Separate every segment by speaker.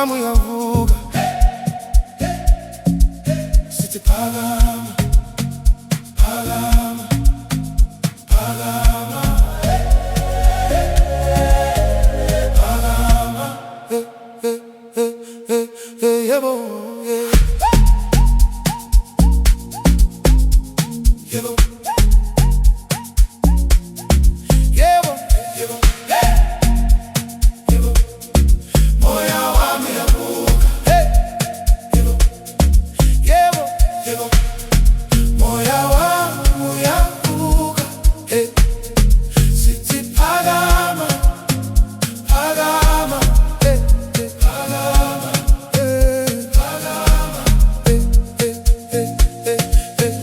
Speaker 1: wami yavuka sithi phakama, phakama, phakama, phakama, yebo, yebo, yebo, yebo, yebo, moya wami yavuka, yebo, yebo, yebo, moya wami yavuka, sithi phakama, phakama, phakama, phakama,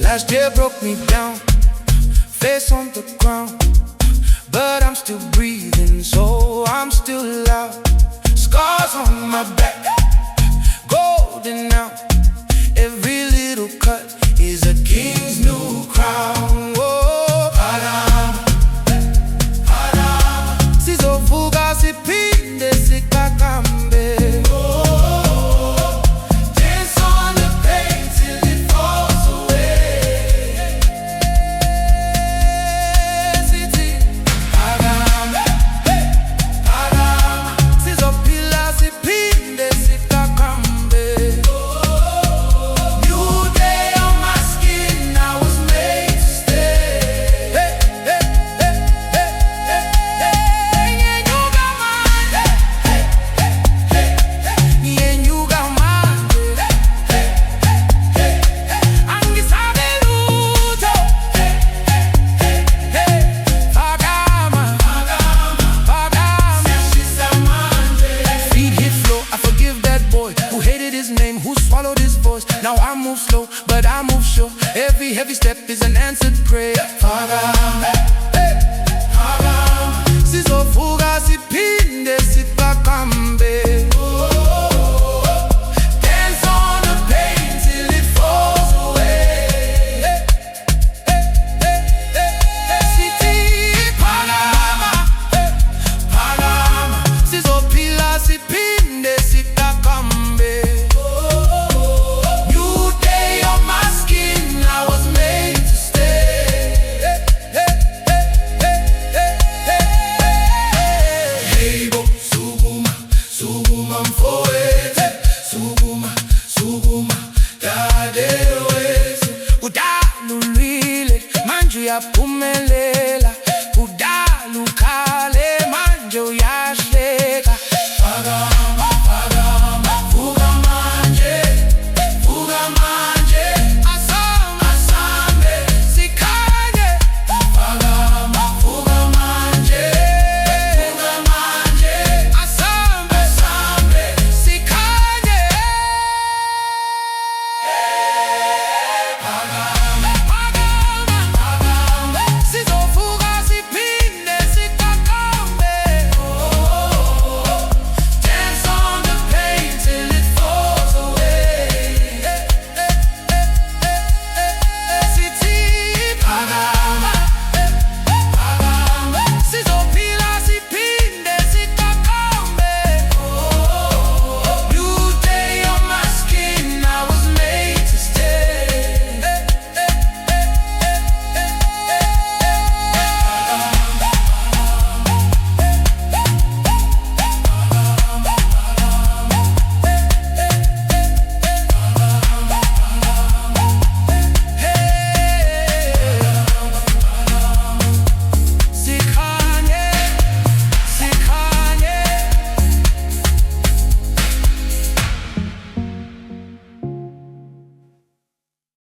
Speaker 1: last year broke me down, face on the ground, but I'm still breathing, so I'm still alive. Scars on my back, golden now. Every little cut is a king's new crown. Oh, Parama, Parama, sizovuka siphinde sikakambe. Oh, dance on the pain till it falls away. Sithi Parama, Parama, sizophila siphinde sikakambe. New day on my skin, I was made to stay. And you got mine, and you got mine. Angisabe lutho, phakama, phakama, feet hit floor. I forgive that boy who hated his name, who swallowed his voice. Now I move slow, but I move sure. Every heavy step is an answered prayer. Phakama, phakama, sizovuka siphinde sikakambe. Dance on the pain till it falls away. Sithi phakama, phakama, sizophila siphinde sikakambe. New day on my skin, I was made to stay. Hey bo, sukuma, sukuma mfowethu, sukuma, sukuma, dadewethu. Udalulile, manje uyaphumelela.